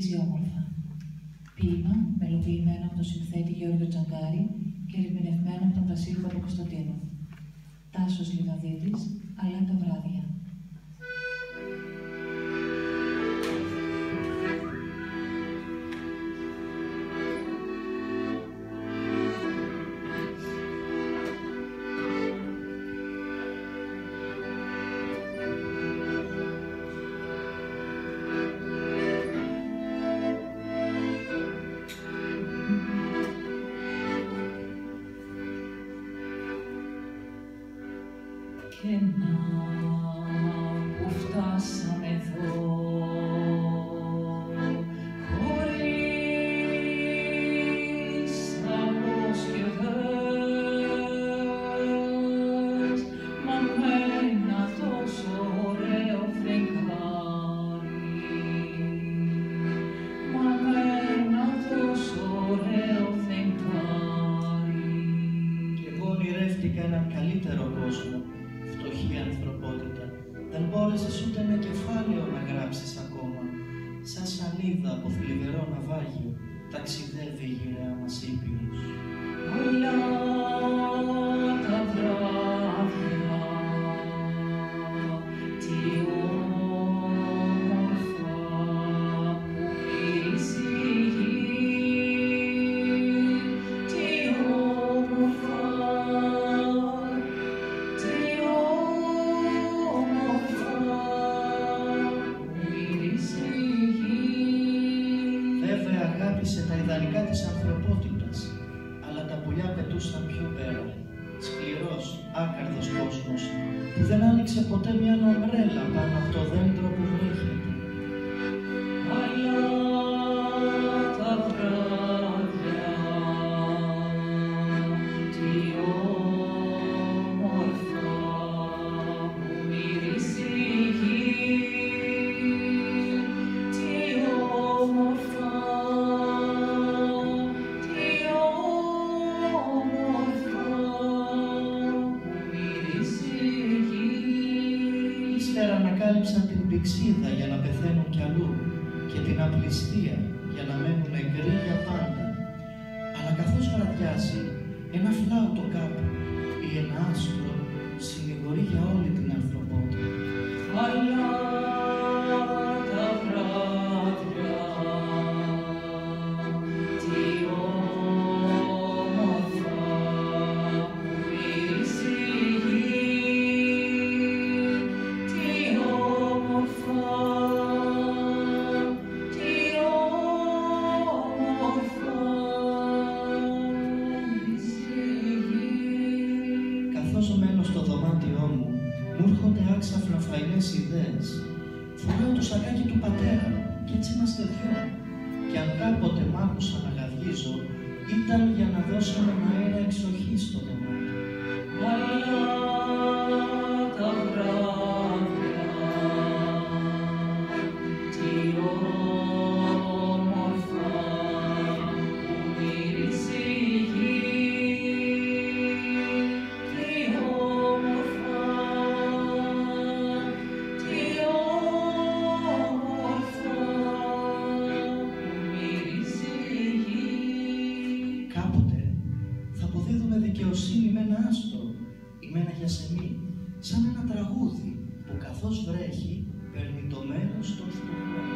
μυρίζει όμορφα. Ποίημα μελοποιημένο από τον συνθέτη Γιώργο Τζαγκάρη και ερμηνευμένο από τον Βασίλη Παπακοσταντίνου. Τάσος Λιβαδίτης, αλλά τα βράδια. Και να που φτάσαμε εδώ, χωρίς αποσκευές, μα με ένα τόσο ωραίο φεγγάρι, μα με ένα τόσο ωραίο φεγγάρι. Και εγώ ονειρεύτηκα έναν καλύτερο κόσμο. Φτωχή ανθρωπότητα, δεν μπόρεσες ούτε με κεφάλαιο να γράψεις ακόμα. Σαν σανίδα από θλιβερό ναυάγιο, ταξιδεύει η γυραιά μας ύπηρος. Όλα τα βράδια, τι όμορφα που μυρίζει η γη, τι όμορφα. Αγάπησε τα ιδανικά της ανθρωπότητας, αλλά τα πουλιά πετούσαν πιο πέρα. Σκληρός, άκαρδος κόσμος, που δεν άνοιξε ποτέ μια ομπρέλα πάνω από το δέντρο που βρέχεται. Αλλά τα βράδια, τι όμορφα που μυρίζει η γη, τι όμορφα. Ανακάλυψαν την πηξίδα για να πεθαίνουν κι αλλού και την απληστία για να μένουν νεκροί για πάντα. Αλλά καθώς βραδιάζει, ένα φλάουτο κάπου ή ένα άστρο συνηγορεί για όλη την ανθρωπότητα. Αλλά τα βράδια, τι όμορφα που μυρίζει η γη, τι όμορφα, τι όμορφα μυρίζει η γη. Καθώς μένω στο δωμάτιό μου, μου έρχονται άξαφνα φαϊνές ιδέες. Φοράω το σακάκι του πατέρα μου κι έτσι είμαστε δυο. Κι αν κάποτε μ' άκουσαν να γαυγίζω, ήταν για να δώσω έναν αέρα εξοχή στο δωμάτιο. Αλλά τα βράδια, τι όμορφα που μυρίζει η γη, τι όμορφα, τι όμορφα που μυρίζει η γη. Κάποτε θα αποδίδουμε δικαιοσύνη με ένα άστρο ή με ένα γιασεμί, σαν ένα τραγούδι που καθώς βρέχει παίρνει το μέρος των φτωχών.